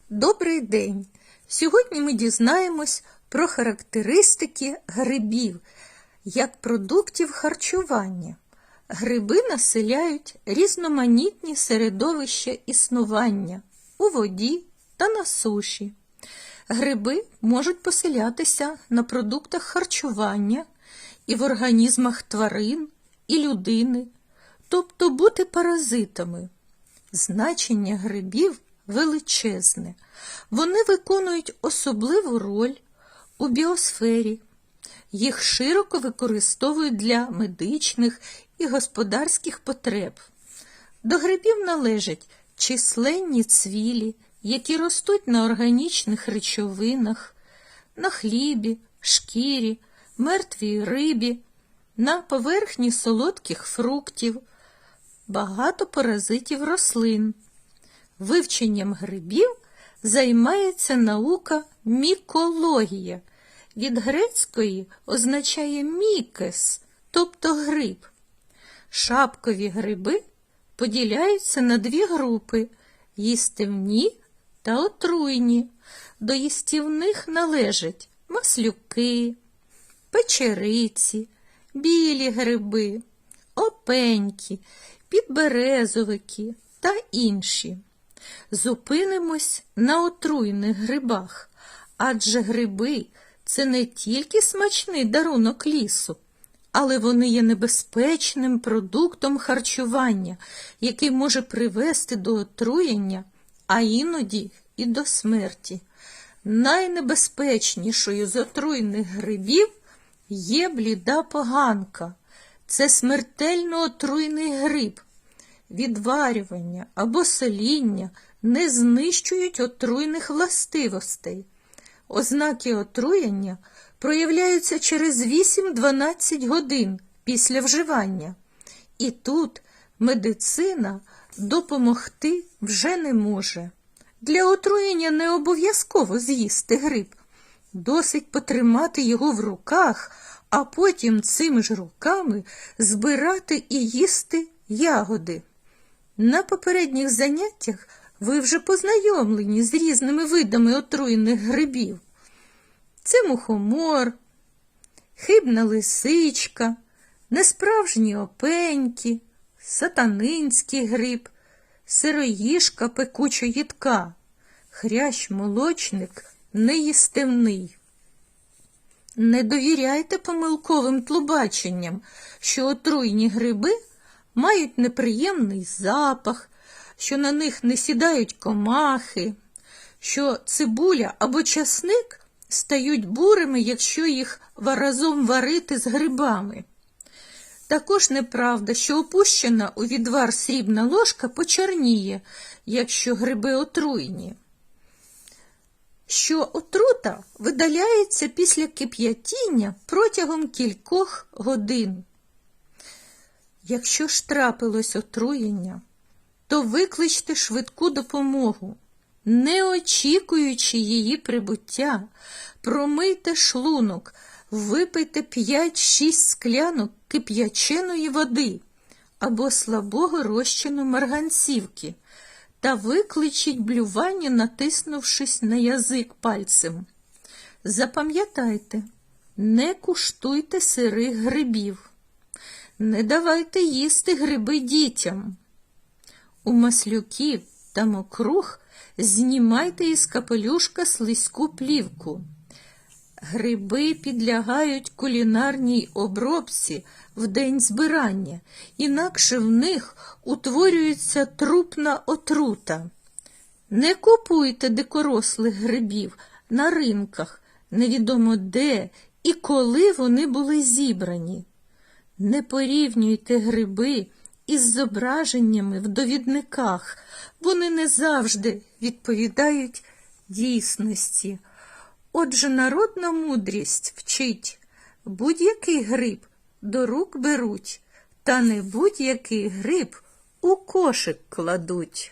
Добрий день! Сьогодні ми дізнаємось про характеристики грибів як продуктів харчування. Гриби населяють різноманітні середовища існування у воді та на суші. Гриби можуть поселятися на продуктах харчування і в організмах тварин і людини, тобто бути паразитами. Значення грибів величезне. Вони виконують особливу роль у біосфері. Їх широко використовують для медичних і господарських потреб. До грибів належать численні цвілі, які ростуть на органічних речовинах, на хлібі, шкірі, мертвій рибі, на поверхні солодких фруктів, багато паразитів рослин. Вивченням грибів займається наука мікологія. Від грецької означає мікес, тобто гриб. Шапкові гриби поділяються на дві групи – їстівні та отруйні. До їстівних належать маслюки, печериці, білі гриби, опеньки, підберезовики та інші. Зупинимось на отруйних грибах, адже гриби – це не тільки смачний дарунок лісу, але вони є небезпечним продуктом харчування, який може привести до отруєння, а іноді і до смерті. Найнебезпечнішою з отруйних грибів є бліда поганка. Це смертельно отруйний гриб. Відварювання або соління не знищують отруйних властивостей. Ознаки отруєння проявляються через 8-12 годин після вживання. І тут медицина допомогти вже не може. Для отруєння не обов'язково з'їсти гриб. Досить потримати його в руках, а потім цими ж руками збирати і їсти ягоди. На попередніх заняттях ви вже познайомлені з різними видами отруєних грибів. Це мухомор, хибна лисичка, несправжні опеньки, сатанинський гриб, сироїжка пекучо-їдка, хрящ-молочник неїстівний. Не довіряйте помилковим тлумаченням, що отруйні гриби мають неприємний запах, що на них не сідають комахи, що цибуля або часник стають бурими, якщо їх разом варити з грибами. Також неправда, що опущена у відвар срібна ложка почорніє, якщо гриби отруйні. Що отрута видаляється після кип'ятіння протягом кількох годин. Якщо ж трапилось отруєння, то викличте швидку допомогу. Не очікуючи її прибуття, промийте шлунок, випийте 5-6 склянок кип'яченої води або слабого розчину марганцівки та викличіть блювання, натиснувшись на язик пальцем. Запам'ятайте, не куштуйте сирих грибів. Не давайте їсти гриби дітям. У маслюків та мокрух знімайте із капелюшка слизьку плівку. Гриби підлягають кулінарній обробці в день збирання, інакше в них утворюється трупна отрута. Не купуйте дикорослих грибів на ринках, невідомо де і коли вони були зібрані. Не порівнюйте гриби із зображеннями в довідниках, вони не завжди відповідають дійсності. Отже, народна мудрість вчить: будь-який гриб до рук беруть, та не будь-який гриб у кошик кладуть.